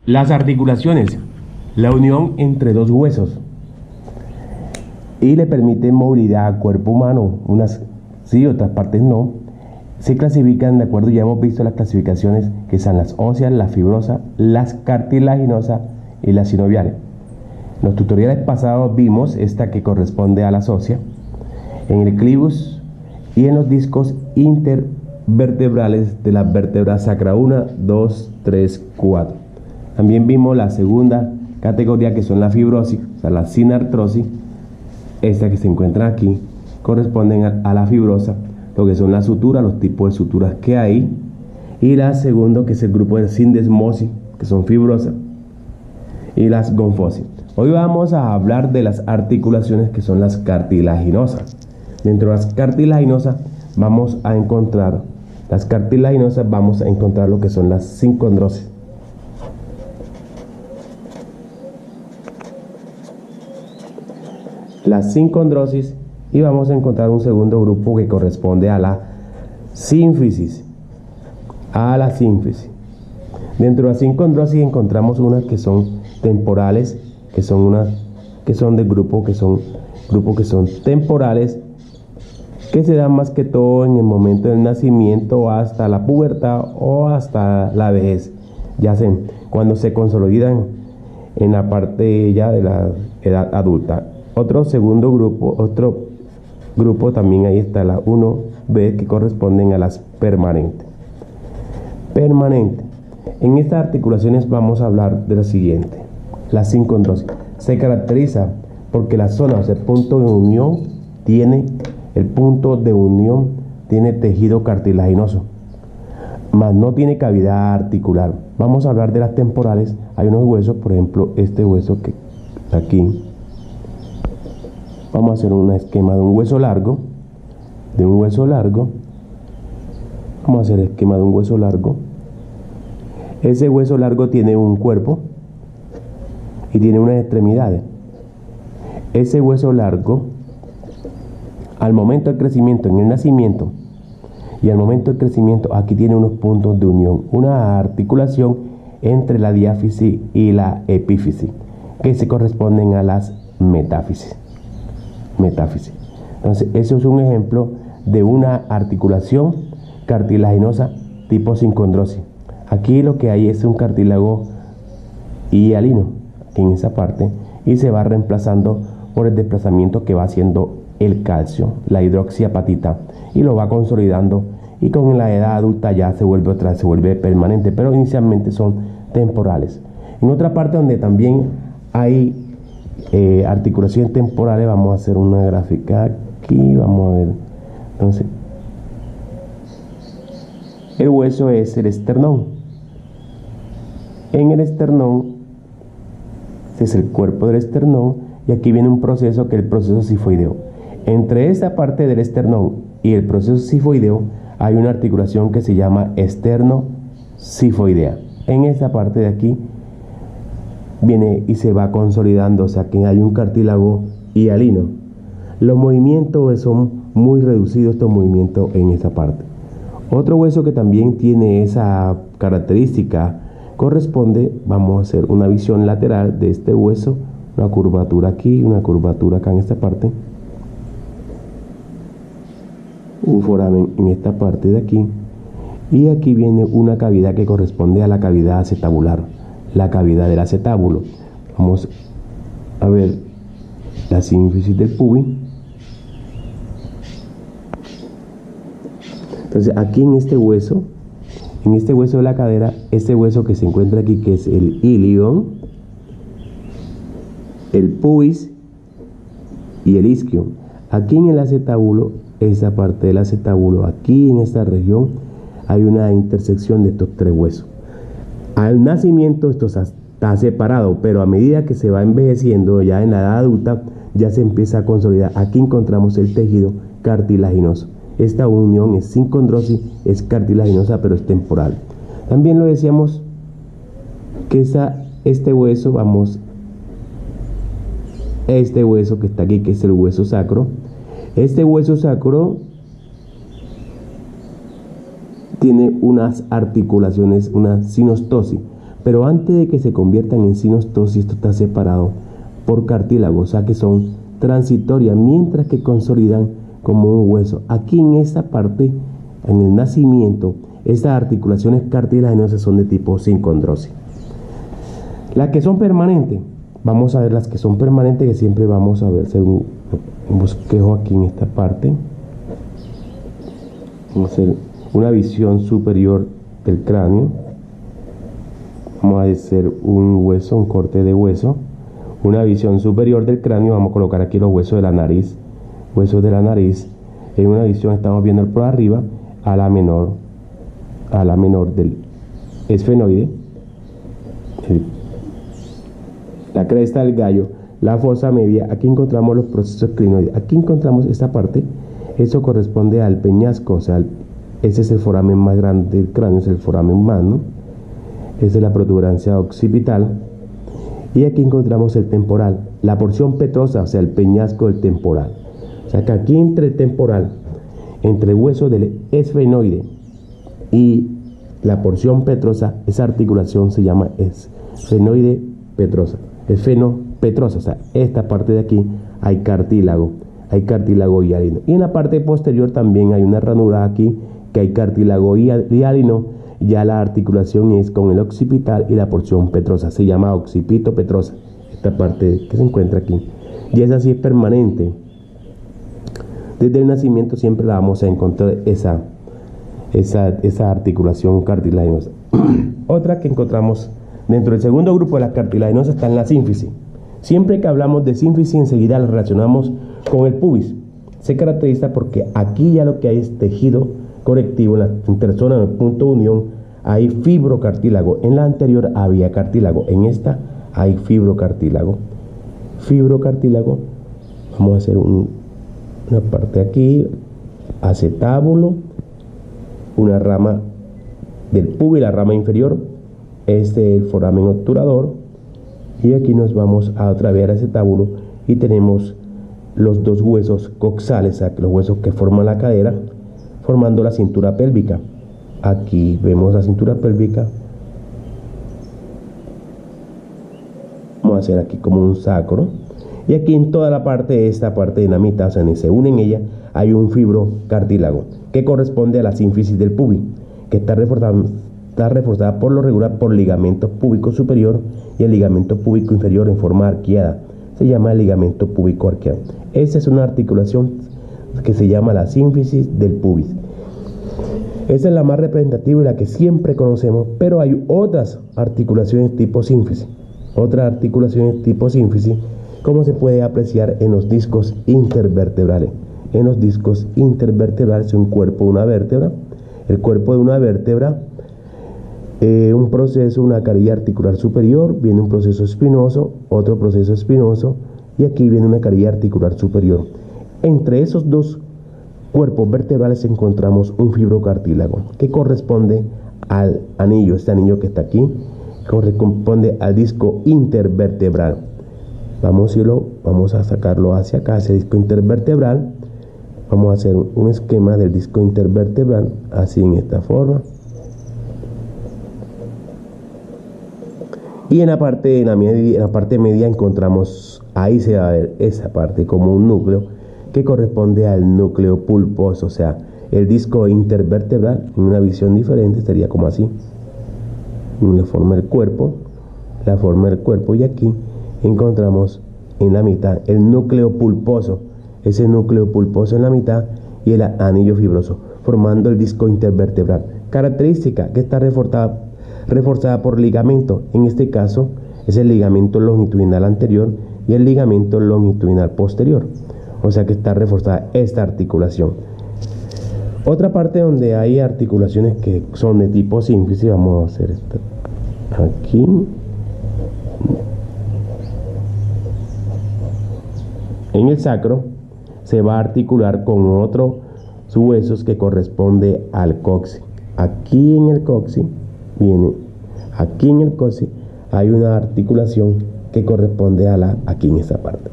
Las articulaciones, la unión entre dos huesos y le permite movilidad al cuerpo humano, unas sí, otras partes no. Se clasifican de acuerdo, ya hemos visto las clasificaciones que son las óseas, las fibrosas, las cartilaginosas y las sinoviales. En los tutoriales pasados vimos esta que corresponde a las óseas, en el clivus y en los discos intervertebrales de las vértebras sacra 1, 2, 3, 4. También vimos la segunda categoría que son la fibrosis, o sea, la sinartrosis. Esta que se encuentra aquí corresponden a la fibrosa, lo que son las suturas, los tipos de suturas que hay. Y la segunda, que es el grupo de sindesmosis, que son fibrosas, y las gonfosis. Hoy vamos a hablar de las articulaciones que son las cartilaginosas. Dentro de las cartilaginosas vamos a encontrar lo que son las sincondrosis. Las sincondrosis, y vamos a encontrar un segundo grupo que corresponde a la sínfisis. Dentro de la sincondrosis encontramos unas que son temporales, que son grupos que son temporales, que se dan más que todo en el momento del nacimiento hasta la pubertad o hasta la vejez, ya sea cuando se consolidan en la parte ya de la edad adulta. Otro grupo también, ahí está la 1B, que corresponden a las permanentes. En estas articulaciones vamos a hablar de lo siguiente. La sincondrosis se caracteriza porque la zona, o sea, el punto de unión tiene tejido cartilaginoso, mas no tiene cavidad articular. Vamos a hablar de las temporales. Hay unos huesos, por ejemplo, este hueso que está aquí. Vamos a hacer un esquema de un hueso largo. Vamos a hacer el esquema de un hueso largo. Ese hueso largo tiene un cuerpo y tiene unas extremidades. Ese hueso largo, al momento del crecimiento, en el nacimiento y al momento del crecimiento, aquí tiene unos puntos de unión, una articulación entre la diáfisis y la epífisis, que se corresponden a las metáfisis. Entonces, eso es un ejemplo de una articulación cartilaginosa tipo sincondrosis. Aquí lo que hay es un cartílago hialino en esa parte, y se va reemplazando por el desplazamiento que va haciendo el calcio, la hidroxiapatita, y lo va consolidando, y con la edad adulta ya se vuelve permanente, pero inicialmente son temporales. En otra parte donde también hay articulaciones temporales, vamos a hacer una gráfica aquí, vamos a ver. Entonces, el hueso es el esternón. En el esternón, este es el cuerpo del esternón, y aquí viene un proceso que es el proceso sifoideo. Entre esa parte del esternón y el proceso sifoideo hay una articulación que se llama esternosifoidea. En esa parte de aquí viene y se va consolidando, o sea que hay un cartílago hialino. Los movimientos son muy reducidos, estos movimientos en esa parte. Otro hueso que también tiene esa característica corresponde, vamos a hacer una visión lateral de este hueso, una curvatura aquí, una curvatura acá en esta parte, un foramen en esta parte de aquí, y aquí viene una cavidad que corresponde a la cavidad acetabular, la cavidad del acetábulo. Vamos a ver la sínfisis del pubis. Entonces, aquí en este hueso de la cadera, este hueso que se encuentra aquí, que es el ilion, el pubis y el isquio. Aquí en el acetábulo, esa parte del acetábulo, aquí en esta región, hay una intersección de estos tres huesos. Al nacimiento esto está separado, pero a medida que se va envejeciendo, ya en la edad adulta, ya se empieza a consolidar. Aquí encontramos el tejido cartilaginoso. Esta unión es sincondrosis, es cartilaginosa, pero es temporal. También lo decíamos que este hueso que está aquí, que es el hueso sacro. Este hueso sacro tiene unas articulaciones, una sinostosis, Pero antes de que se conviertan en sinostosis, esto está separado por cartílago, o sea que son transitorias, mientras que consolidan como un hueso. Aquí en esta parte, en el nacimiento, estas articulaciones cartilaginosas son de tipo sincondrosis. Las que son permanentes, vamos a ver las que son permanentes, que siempre vamos a ver según un bosquejo aquí en esta parte. Vamos a hacer una visión superior del cráneo. Vamos a hacer un hueso, un corte de hueso. Una visión superior del cráneo, vamos a colocar aquí los huesos de la nariz. Huesos de la nariz. En una visión estamos viendo por arriba a la menor del esfenoide. La cresta del gallo, la fosa media. Aquí encontramos los procesos crinoides. Aquí encontramos esta parte. Eso corresponde al peñasco, o sea, ese es el foramen más grande del cráneo, es el foramen magno. Esa es la protuberancia occipital. Y aquí encontramos el temporal, la porción petrosa, o sea, el peñasco del temporal. O sea, que aquí entre el temporal, entre el hueso del esfenoide y la porción petrosa, esa articulación se llama esfenoide petrosa, esfenopetrosa. O sea, esta parte de aquí hay cartílago hialino. Y en la parte posterior también hay una ranura aquí, que hay cartílago hialino. Ya la articulación es con el occipital y la porción petrosa, se llama occipito petrosa, esta parte que se encuentra aquí. Y esa sí es permanente. Desde el nacimiento siempre la vamos a encontrar esa articulación cartilaginosa. Otra que encontramos dentro del segundo grupo de las cartilaginosas está en la sínfisis. Siempre que hablamos de sínfisis, enseguida la relacionamos con el pubis. Se caracteriza porque aquí ya lo que hay es tejido conectivo, en la interzona del punto de unión hay fibrocartílago. En la anterior había cartílago, en esta hay fibrocartílago. Vamos a hacer una parte aquí, acetábulo, una rama del pubis, la rama inferior, este es el foramen obturador, y aquí nos vamos a otra vez al acetábulo y tenemos los dos huesos coxales, o sea, los huesos que forman la cadera, formando la cintura pélvica. Aquí vemos la cintura pélvica. Vamos a hacer aquí como un sacro. Y aquí en toda la parte, esta parte de la mitad, o sea, se une en ella, hay un fibrocartílago que corresponde a la sínfisis del pubis, que está reforzada por lo regular por ligamento púbico superior y el ligamento púbico inferior en forma arqueada. Se llama el ligamento púbico arqueado. Esa es una articulación que se llama la sínfisis del pubis. Esa es la más representativa y la que siempre conocemos, pero hay otras articulaciones tipo sínfisis. Otras articulaciones tipo sínfisis, como se puede apreciar en los discos intervertebrales. En los discos intervertebrales, un cuerpo de una vértebra. El cuerpo de una vértebra, un proceso, una carilla articular superior, viene un proceso espinoso, otro proceso espinoso, y aquí viene una carilla articular superior. Entre esos dos cuerpos vertebrales encontramos un fibrocartílago que corresponde al anillo, este anillo que está aquí, corresponde al disco intervertebral. Vamos a sacarlo hacia acá, ese disco intervertebral. Vamos a hacer un esquema del disco intervertebral, así en esta forma. Y en la parte media encontramos, ahí se va a ver esa parte como un núcleo que corresponde al núcleo pulposo, o sea, el disco intervertebral en una visión diferente estaría como así, la forma del cuerpo, y aquí encontramos en la mitad el núcleo pulposo, ese núcleo pulposo en la mitad y el anillo fibroso, formando el disco intervertebral. Característica que está reforzada por ligamento, en este caso es el ligamento longitudinal anterior y el ligamento longitudinal posterior, o sea que está reforzada esta articulación. Otra parte donde hay articulaciones que son de tipo sínfisis, vamos a hacer esto aquí. En el sacro se va a articular con otros huesos que corresponde al coxis. Aquí en el coxis hay una articulación que corresponde a aquí en esta parte.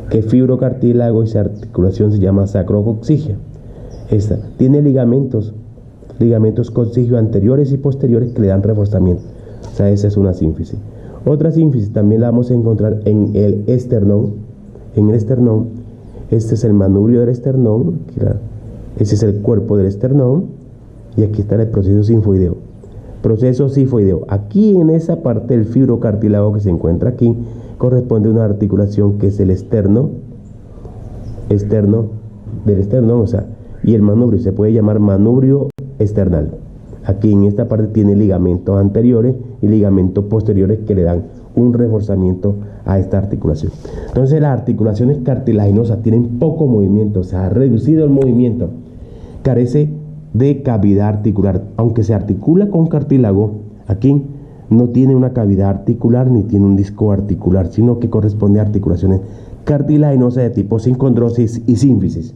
Que fibrocartílago, esa articulación se llama sacrocoxigia. Esta tiene ligamentos coxígeos anteriores y posteriores que le dan reforzamiento. O sea, esa es una sínfisis. Otra sínfisis también la vamos a encontrar en el esternón. En el esternón, este es el manubrio del esternón, ese es el cuerpo del esternón, y aquí está el proceso sinfoideo. Proceso sifoideo. Aquí en esa parte del fibrocartílago que se encuentra aquí, corresponde a una articulación que es el externo del esternón, o sea, y el manubrio se puede llamar manubrio external. Aquí en esta parte tiene ligamentos anteriores y ligamentos posteriores que le dan un reforzamiento a esta articulación. Entonces las articulaciones cartilaginosas tienen poco movimiento, o sea, reducido el movimiento, carece de cavidad articular. Aunque se articula con cartílago, aquí no tiene una cavidad articular ni tiene un disco articular, sino que corresponde a articulaciones cartilaginosas de tipo sincondrosis y sínfisis.